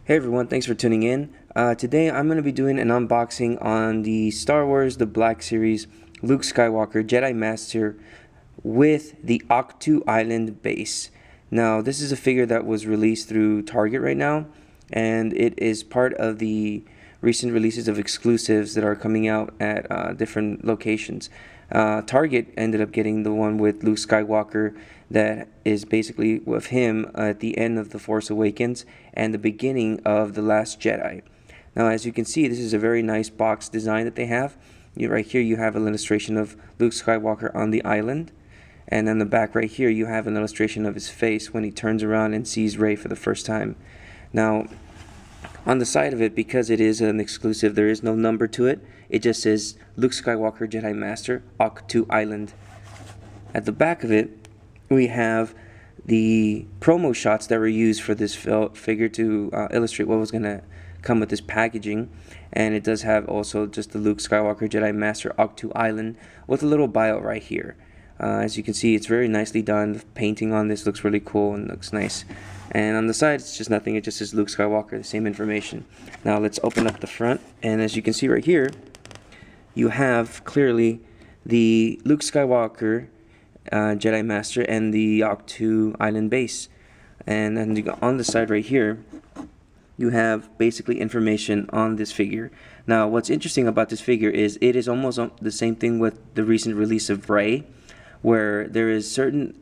Hey everyone, thanks for tuning in. Today I'm going to be doing an unboxing on the Star Wars The Black Series Luke Skywalker Jedi Master with the Ahch-To Island base. Now this is a figure that was released through Target right now, and it is part of the recent releases of exclusives that are coming out at different locations. Target ended up getting the one with Luke Skywalker that is basically with him at the end of The Force Awakens and the beginning of The Last Jedi. Now, as you can see, this is a very nice box design that they have. Right here you have an illustration of Luke Skywalker on the island, and on the back right here you have an illustration of his face when he turns around and sees Rey for the first time. Now, on the side of it, because it is an exclusive, there is no number to it. It just says Luke Skywalker Jedi Master, Ahct-To Island. At the back of it, we have the promo shots that were used for this figure to illustrate what was going to come with this packaging. And it does have also just the Luke Skywalker Jedi Master Ahct-To Island with a little bio right here. As you can see, it's very nicely done. The painting on this looks really cool and looks nice. And on the side, it's just nothing. It just says Luke Skywalker, the same information. Now let's open up the front. And as you can see right here, you have clearly the Luke Skywalker Jedi Master and the Ahct-To Island base. And then on the side right here, you have basically information on this figure. Now what's interesting about this figure is it is almost the same thing with the recent release of Rey, where there is certain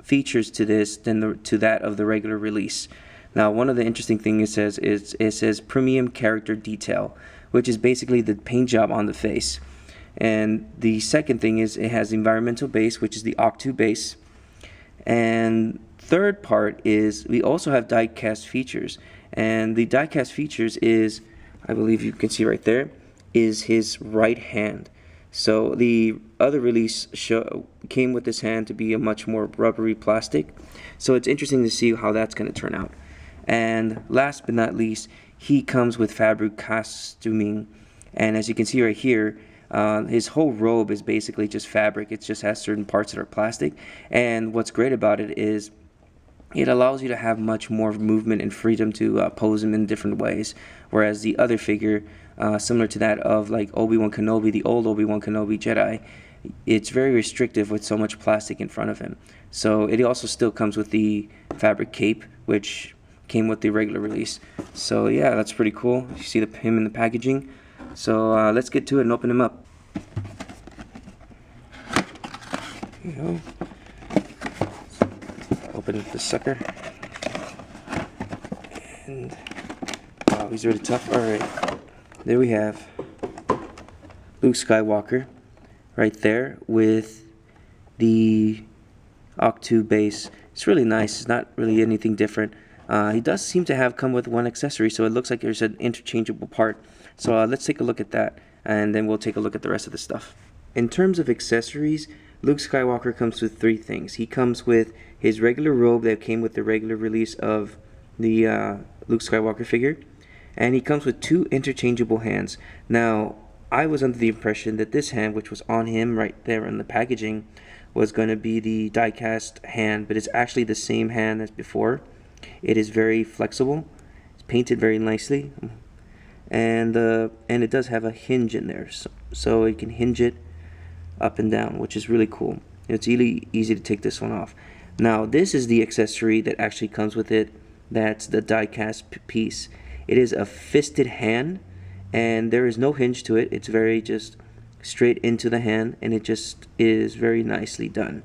features to this than to that of the regular release. Now, one of the interesting things it says premium character detail, which is basically the paint job on the face. And the second thing is it has the environmental base, which is the Octo base. And third part is we also have Diecast Features. And the Diecast Features is, I believe you can see right there, is his right hand. So the other release came with this hand to be a much more rubbery plastic. So it's interesting to see how that's going to turn out. And last but not least, he comes with fabric costuming. And as you can see right here, his whole robe is basically just fabric. It just has certain parts that are plastic. And what's great about it is it allows you to have much more movement and freedom to pose him in different ways. Whereas the other figure, similar to that of like Obi-Wan Kenobi, the old Obi-Wan Kenobi Jedi, it's very restrictive with so much plastic in front of him. So it also still comes with the fabric cape, which came with the regular release. So yeah, that's pretty cool. You see him in the packaging. So let's get to it and open him up. Here you go. Open up the sucker. And wow, he's really tough. Alright. There we have Luke Skywalker right there with the Ahct-To base. It's really nice. It's not really anything different. He does seem to have come with one accessory, so it looks like there's an interchangeable part. So let's take a look at that, and then we'll take a look at the rest of the stuff. In terms of accessories, Luke Skywalker comes with three things. He comes with his regular robe that came with the regular release of the Luke Skywalker figure, and he comes with two interchangeable hands. Now, I was under the impression that this hand, which was on him right there in the packaging, was going to be the die-cast hand, but it's actually the same hand as before. It is very flexible. It's painted very nicely, and it does have a hinge in there, so it can hinge it up and down, which is really cool. It's really easy to take this one off. Now, this is the accessory that actually comes with it. That's the die-cast piece. It is a fisted hand, and there is no hinge to it. It's very just straight into the hand, and it just is very nicely done.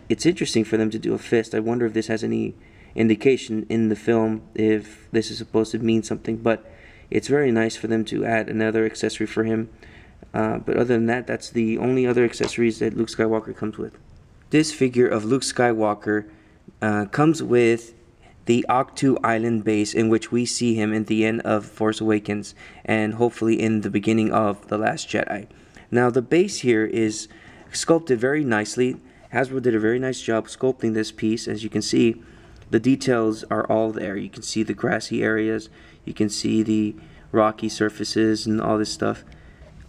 It's interesting for them to do a fist. I wonder if this has any indication in the film if this is supposed to mean something, but it's very nice for them to add another accessory for him. But other than that, that's the only other accessories that Luke Skywalker comes with. This figure of Luke Skywalker comes with the Ahct-To Island base, in which we see him at the end of Force Awakens and hopefully in the beginning of The Last Jedi. Now, the base here is sculpted very nicely. Hasbro did a very nice job sculpting this piece. As you can see, the details are all there. You can see the grassy areas, you can see the rocky surfaces and all this stuff.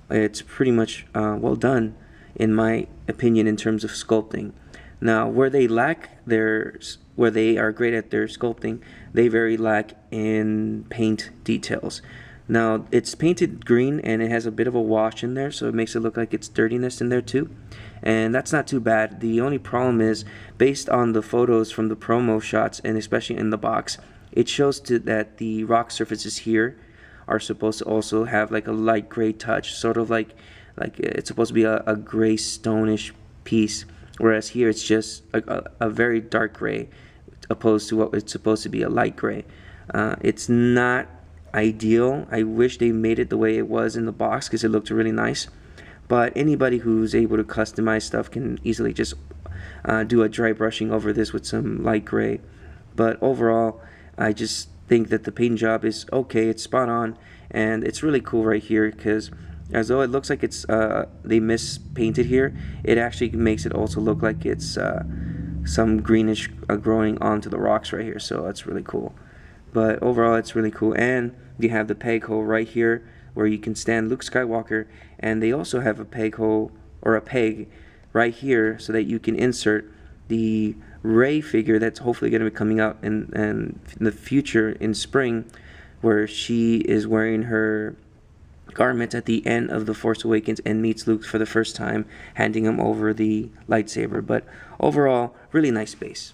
It's pretty much well done, in my opinion, in terms of sculpting. Now, where they where they are great at their sculpting, they very lack in paint details. Now, it's painted green and it has a bit of a wash in there, so it makes it look like it's dirtiness in there too. And that's not too bad. The only problem is, based on the photos from the promo shots, and especially in the box, it shows that the rock surfaces here are supposed to also have like a light gray touch, sort of like it's supposed to be a gray stonish piece, whereas here it's just a very dark gray opposed to what it's supposed to be, a light gray. It's not ideal. I wish they made it the way it was in the box because it looked really nice, but anybody who's able to customize stuff can easily just do a dry brushing over this with some light gray. But overall, I just think that the paint job is okay. It's spot on, and it's really cool right here because as though it looks like it's they mispainted here, it actually makes it also look like it's some greenish growing onto the rocks right here. So that's really cool. But overall, it's really cool. And you have the peg hole right here where you can stand Luke Skywalker, and they also have a peg hole or a peg right here so that you can insert the Rey figure that's hopefully going to be coming out in the future in spring, where she is wearing her garment at the end of The Force Awakens and meets Luke for the first time, handing him over the lightsaber. But overall, really nice base.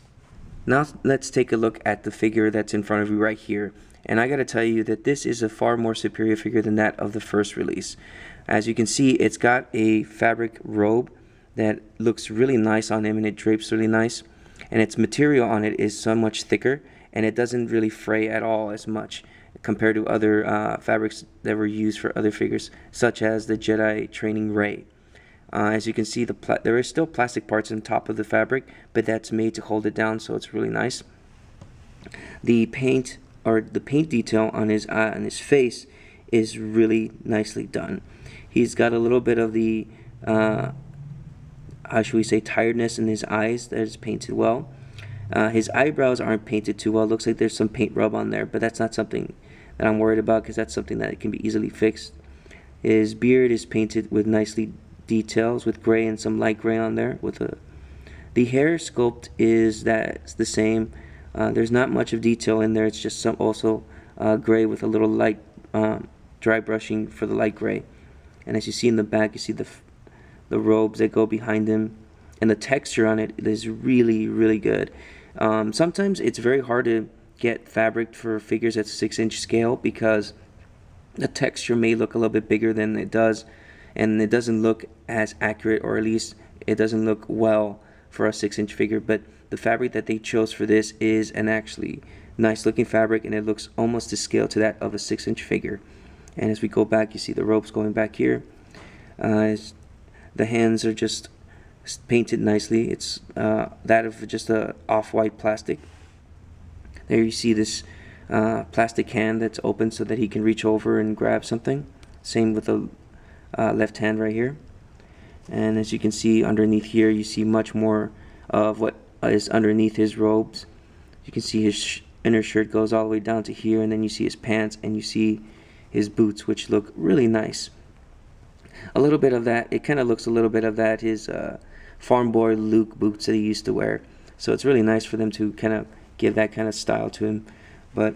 Now let's take a look at the figure that's in front of you right here. And I gotta tell you that this is a far more superior figure than that of the first release. As you can see, it's got a fabric robe that looks really nice on him, and it drapes really nice. And its material on it is so much thicker, and it doesn't really fray at all as much compared to other fabrics that were used for other figures, such as the Jedi Training Rey. As you can see, there is still plastic parts on top of the fabric, but that's made to hold it down, so it's really nice. The paint detail on his face is really nicely done. He's got a little bit of the how should we say, tiredness in his eyes that is painted well. His eyebrows aren't painted too well. Looks like there's some paint rub on there, but that's not something that I'm worried about because that's something that can be easily fixed. His beard is painted with nicely details with gray and some light gray on there. The hair sculpt is the same. There's not much of detail in there. It's just some also gray with a little light dry brushing for the light gray. And as you see in the back, you see the robes that go behind him, and the texture on it is really, really good. Sometimes it's very hard to get fabric for figures at 6-inch scale because the texture may look a little bit bigger than it does, and it doesn't look as accurate, or at least it doesn't look well for a 6-inch figure. But the fabric that they chose for this is an actually nice looking fabric, and it looks almost to scale to that of a 6-inch figure. And as we go back, you see the ropes going back here. The hands are just painted nicely. It's that of just a off-white plastic. There you see this plastic hand that's open so that he can reach over and grab something. Same with the left hand right here. And as you can see underneath here, you see much more of what is underneath his robes. You can see his inner shirt goes all the way down to here, and then you see his pants, and you see his boots, which look really nice. A little bit of that, it kind of looks a little bit of that, his farm boy Luke boots that he used to wear. So it's really nice for them to kind of give that kind of style to him. But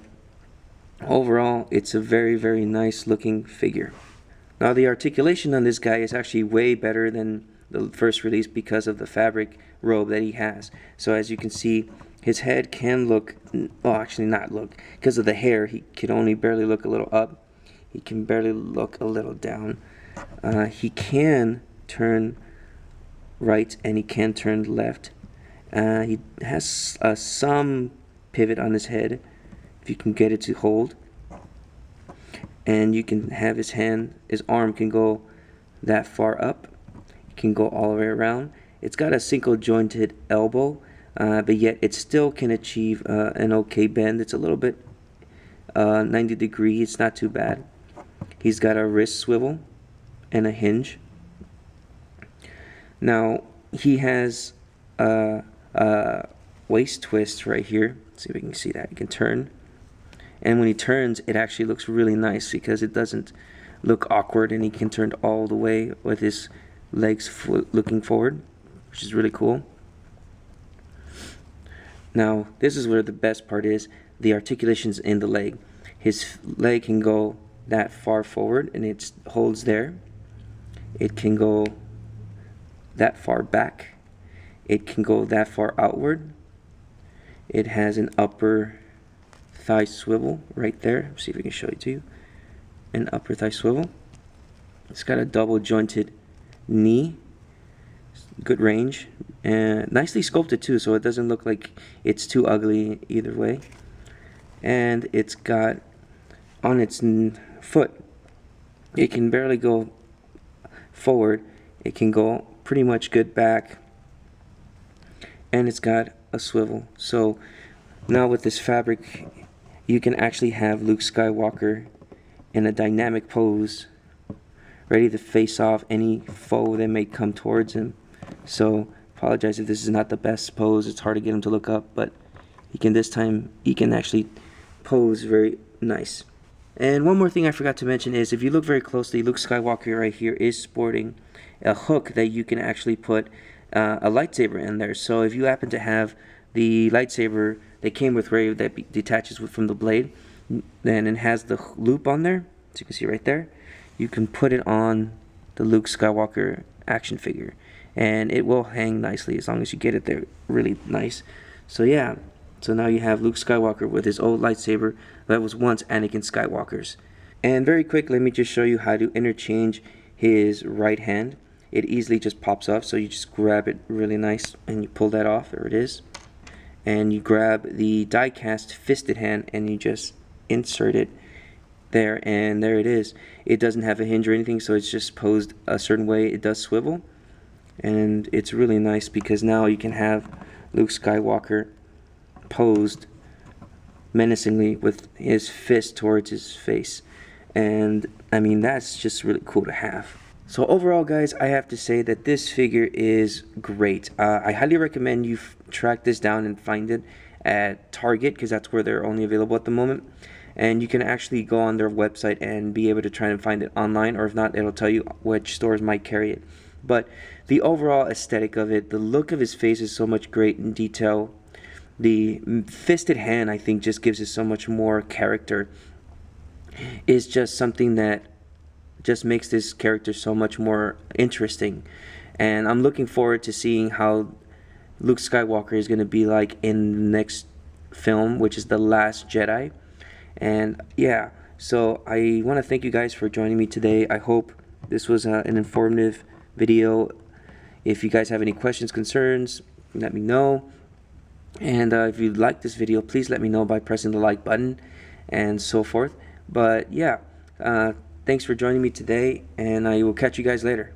overall, it's a very, very nice looking figure. Now the articulation on this guy is actually way better than the first release because of the fabric robe that he has. So as you can see, his head can look, well, actually not look, because of the hair, he can only barely look a little up. He can barely look a little down. He can turn right and he can turn left. He has some pivot on his head, if you can get it to hold. And you can have his arm can go that far up. It can go all the way around. It's got a single jointed elbow, but yet it still can achieve an okay bend. It's a little bit 90 degree. It's not too bad. He's got a wrist swivel and a hinge. Now he has a waist twist right here. Let's see if we can see that. He can turn, and when he turns, it actually looks really nice because it doesn't look awkward, and he can turn all the way with his legs looking forward, which is really cool. Now this is where the best part is, the articulations in the leg. His leg can go that far forward and it holds there. It can go that far back. It can go that far outward. It has an upper thigh swivel right there. Let's see if I can show it to you. An upper thigh swivel. It's got a double jointed knee. Good range. And nicely sculpted too, so it doesn't look like it's too ugly either way. And it's got on its foot, it can barely go forward. It can go pretty much good back. And it's got a swivel. So now with this fabric, you can actually have Luke Skywalker in a dynamic pose, ready to face off any foe that may come towards him. So apologize if this is not the best pose. It's hard to get him to look up, but he can actually pose very nice. And one more thing I forgot to mention is, if you look very closely, Luke Skywalker right here is sporting a hook that you can actually put a lightsaber in there. So if you happen to have the lightsaber that came with Rey that detaches from the blade, then it has the loop on there, as you can see right there, you can put it on the Luke Skywalker action figure, and it will hang nicely as long as you get it there really nice. So yeah, so now you have Luke Skywalker with his old lightsaber that was once Anakin Skywalker's. And very quick, let me just show you how to interchange his right hand. It easily just pops off, so you just grab it really nice and you pull that off. There it is. And you grab the diecast fisted hand and you just insert it there, and there it is. It doesn't have a hinge or anything, so it's just posed a certain way. It does swivel, and it's really nice because now you can have Luke Skywalker posed menacingly with his fist towards his face. And I mean, that's just really cool to have. So overall, guys, I have to say that this figure is great. I highly recommend you track this down and find it at Target, because that's where they're only available at the moment. And you can actually go on their website and be able to try and find it online, or if not, it'll tell you which stores might carry it. But the overall aesthetic of it, the look of his face is so much great in detail. The fisted hand, I think, just gives it so much more character. It's just something that just makes this character so much more interesting. And I'm looking forward to seeing how Luke Skywalker is going to be like in the next film, which is The Last Jedi. And yeah, so I want to thank you guys for joining me today. I hope this was an informative video. If you guys have any questions, concerns, let me know. And if you like this video, please let me know by pressing the like button and so forth. But yeah, thanks for joining me today, and I will catch you guys later.